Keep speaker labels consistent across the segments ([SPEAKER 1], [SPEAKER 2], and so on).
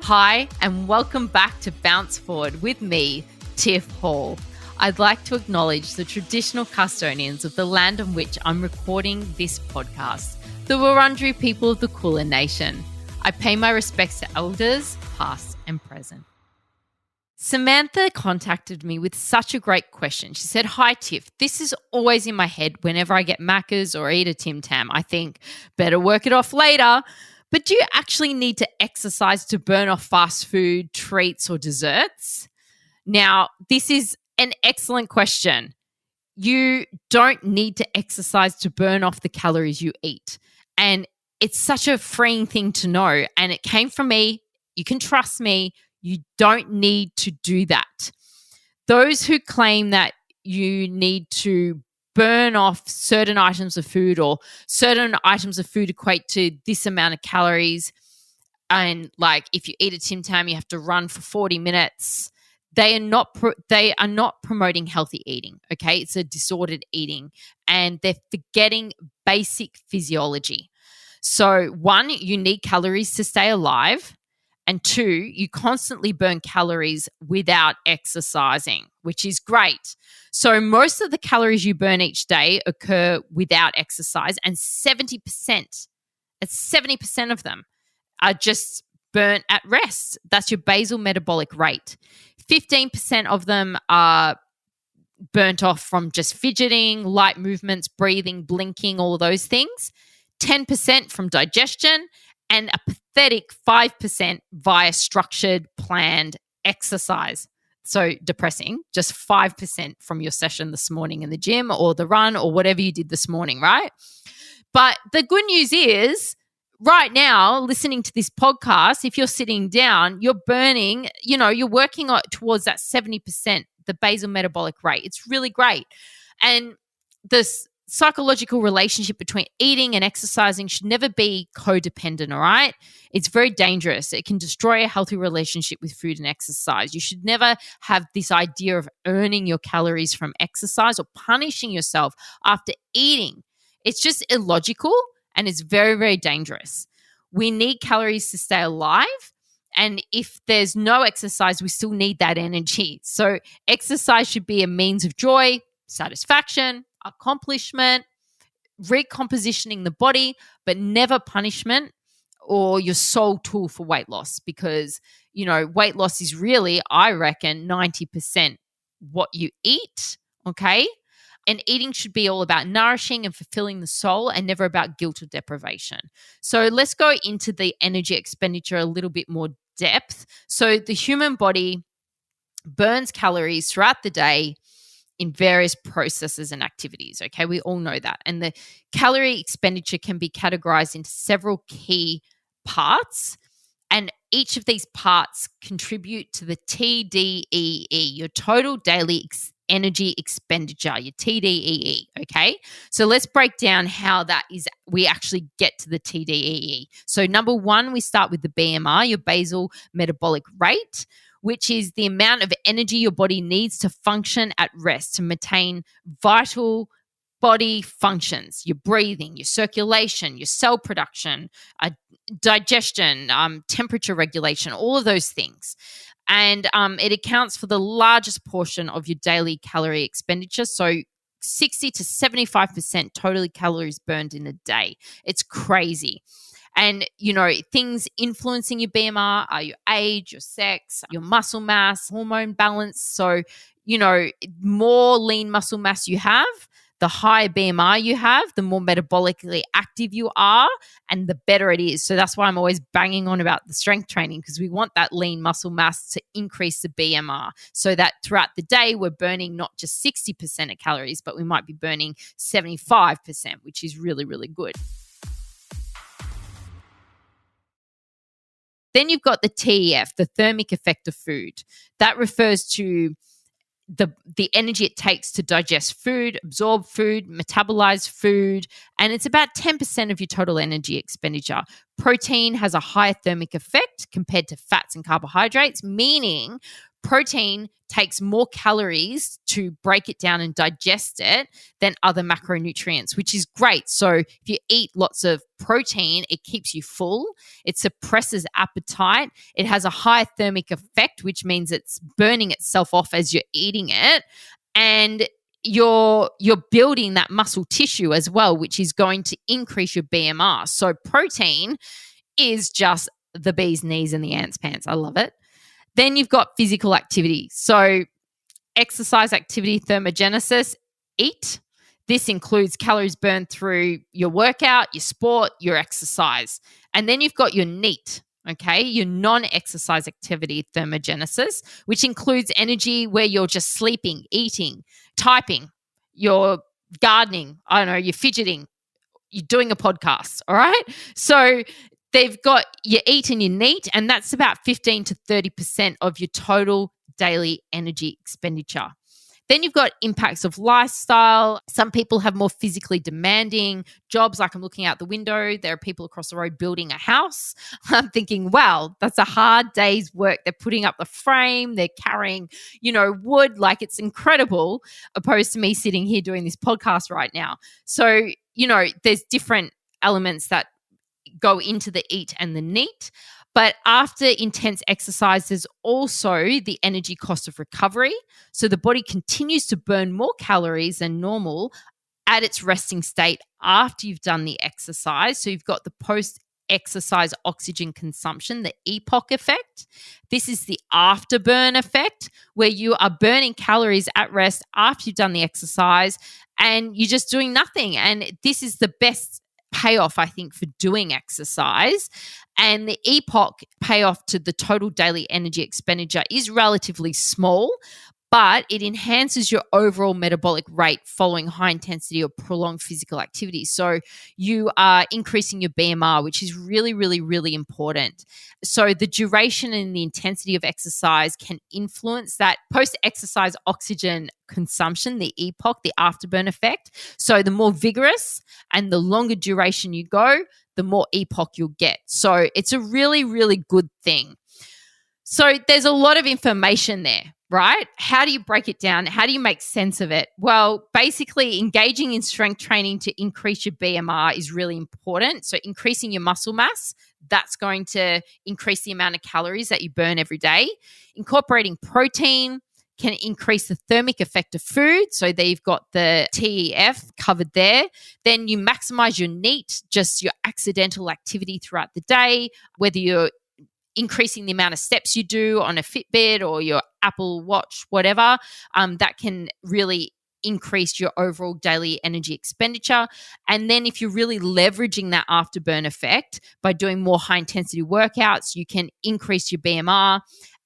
[SPEAKER 1] Hi, and welcome back to Bounce Forward with me, Tiff Hall. I'd like to acknowledge the traditional custodians of the land on which I'm recording this podcast, the Wurundjeri people of the Kulin Nation. I pay my respects to elders, past and present. Samantha contacted me with such a great question. She said, "Hi, Tiff. This is always in my head whenever I get Macca's or eat a Tim Tam. I think, better work it off later. But do you actually need to exercise to burn off fast food, treats, or desserts?" Now, this is an excellent question. You don't need to exercise to burn off the calories you eat. And it's such a freeing thing to know. And it came from me. You can trust me. You don't need to do that. Those who claim that you need to burn off certain items of food or certain items of food equate to this amount of calories, and like if you eat a Tim Tam, you have to run for 40 minutes. They are not promoting healthy eating, okay? It's a disordered eating, and they're forgetting basic physiology. So one, you need calories to stay alive. And two, you constantly burn calories without exercising, which is great. So most of the calories you burn each day occur without exercise, and 70% of them are just burnt at rest. That's your basal metabolic rate. 15% of them are burnt off from just fidgeting, light movements, breathing, blinking, all of those things. 10% from digestion, and a pathetic 5% via structured, planned exercise. So depressing, just 5% from your session this morning in the gym or the run or whatever you did this morning, right? But the good news is right now, listening to this podcast, if you're sitting down, you're burning, you're working towards that 70%, the basal metabolic rate. It's really great. And this psychological relationship between eating and exercising should never be codependent, all right? It's very dangerous. It can destroy a healthy relationship with food and exercise. You should never have this idea of earning your calories from exercise or punishing yourself after eating. It's just illogical, and it's very, very dangerous. We need calories to stay alive. And if there's no exercise, we still need that energy. So exercise should be a means of joy, satisfaction, accomplishment, recompositioning the body, but never punishment or your sole tool for weight loss, because, weight loss is really, I reckon, 90% what you eat, okay? And eating should be all about nourishing and fulfilling the soul, and never about guilt or deprivation. So let's go into the energy expenditure a little bit more depth. So the human body burns calories throughout the day in various processes and activities, okay? We all know that. And the calorie expenditure can be categorized into several key parts, and each of these parts contribute to the TDEE, your total daily energy expenditure, your TDEE, okay? So let's break down how we actually get to the TDEE. So number one, we start with the BMR, your basal metabolic rate, which is the amount of energy your body needs to function at rest, to maintain vital body functions, your breathing, your circulation, your cell production, digestion, temperature regulation, all of those things. And it accounts for the largest portion of your daily calorie expenditure. So 60 to 75% total calories burned in a day. It's crazy. And, things influencing your BMR are your age, your sex, your muscle mass, hormone balance. So, more lean muscle mass you have, the higher BMR you have, the more metabolically active you are, and the better it is. So that's why I'm always banging on about the strength training, because we want that lean muscle mass to increase the BMR, so that throughout the day we're burning not just 60% of calories, but we might be burning 75%, which is really, really good. Then you've got the TEF, the thermic effect of food. That refers to the energy it takes to digest food, absorb food, metabolize food, and it's about 10% of your total energy expenditure. Protein has a higher thermic effect compared to fats and carbohydrates, meaning protein takes more calories to break it down and digest it than other macronutrients, which is great. So if you eat lots of protein, it keeps you full. It suppresses appetite. It has a high thermic effect, which means it's burning itself off as you're eating it. And you're building that muscle tissue as well, which is going to increase your BMR. So protein is just the bee's knees and the ant's pants. I love it. Then you've got physical activity. So exercise, activity, thermogenesis, eat. This includes calories burned through your workout, your sport, your exercise. And then you've got your NEAT, okay, your non-exercise activity thermogenesis, which includes energy where you're just sleeping, eating, typing, you're gardening, I don't know, you're fidgeting, you're doing a podcast, all right? So they've got your eat and your NEAT, and that's about 15 to 30% of your total daily energy expenditure. Then you've got impacts of lifestyle. Some people have more physically demanding jobs, like I'm looking out the window. There are people across the road building a house. I'm thinking, wow, that's a hard day's work. They're putting up the frame. They're carrying, wood. Like, it's incredible, opposed to me sitting here doing this podcast right now. So, there's different elements that go into the eat and the NEAT. But after intense exercise, there's also the energy cost of recovery. So the body continues to burn more calories than normal at its resting state after you've done the exercise. So you've got the post-exercise oxygen consumption, the EPOC effect. This is the afterburn effect, where you are burning calories at rest after you've done the exercise and you're just doing nothing. And this is the best payoff, I think, for doing exercise. And the EPOC payoff to the total daily energy expenditure is relatively small, but it enhances your overall metabolic rate following high intensity or prolonged physical activity. So you are increasing your BMR, which is really, really, really important. So the duration and the intensity of exercise can influence that post-exercise oxygen consumption, the EPOC, the afterburn effect. So the more vigorous and the longer duration you go, the more EPOC you'll get. So it's a really, really good thing. So there's a lot of information there, right? How do you break it down? How do you make sense of it? Well, basically, engaging in strength training to increase your BMR is really important. So increasing your muscle mass, that's going to increase the amount of calories that you burn every day. Incorporating protein can increase the thermic effect of food. So there you've got the TEF covered there. Then you maximize your NEAT, just your accidental activity throughout the day, whether you're increasing the amount of steps you do on a Fitbit or your Apple Watch, whatever, that can really increase your overall daily energy expenditure. And then if you're really leveraging that afterburn effect by doing more high intensity workouts, you can increase your BMR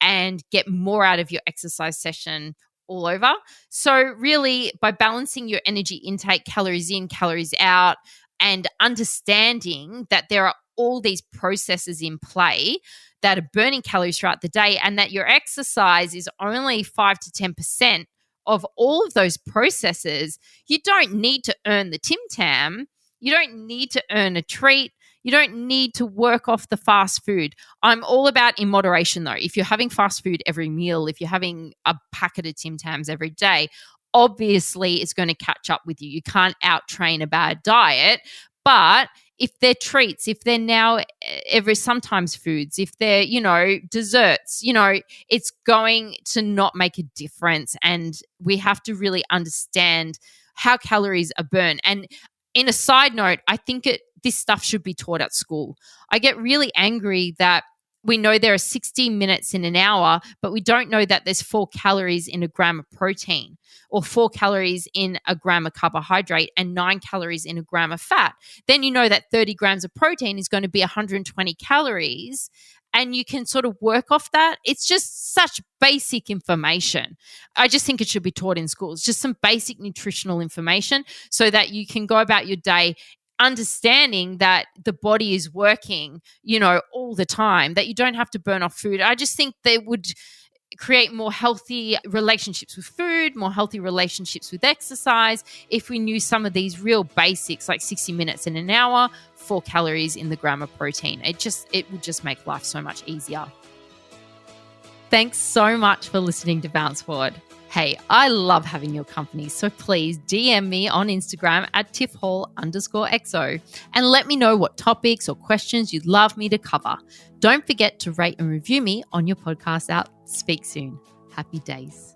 [SPEAKER 1] and get more out of your exercise session all over. So really, by balancing your energy intake, calories in, calories out, and understanding that there are all these processes in play that are burning calories throughout the day, and that your exercise is only 5 to 10% of all of those processes, you don't need to earn the Tim Tam. You don't need to earn a treat. You don't need to work off the fast food. I'm all about in moderation, though. If you're having fast food every meal, if you're having a packet of Tim Tams every day, obviously it's going to catch up with you. You can't out-train a bad diet. But if they're treats, if they're now sometimes foods, if they're, desserts, it's going to not make a difference. And we have to really understand how calories are burned. And in a side note, I think this stuff should be taught at school. I get really angry that we know there are 60 minutes in an hour, but we don't know that there's 4 calories in a gram of protein, or 4 calories in a gram of carbohydrate, and 9 calories in a gram of fat. Then you know that 30 grams of protein is going to be 120 calories, and you can sort of work off that. It's just such basic information. I just think it should be taught in schools, just some basic nutritional information so that you can go about your day understanding that the body is working, all the time, that you don't have to burn off food. I just think they would create more healthy relationships with food, more healthy relationships with exercise, if we knew some of these real basics, like 60 minutes in an hour, 4 calories in the gram of protein. It would just make life so much easier. Thanks so much for listening to Bounce Forward. Hey, I love having your company, so please DM me on Instagram at tiffhall_XO and let me know what topics or questions you'd love me to cover. Don't forget to rate and review me on your podcast app. Speak soon. Happy days.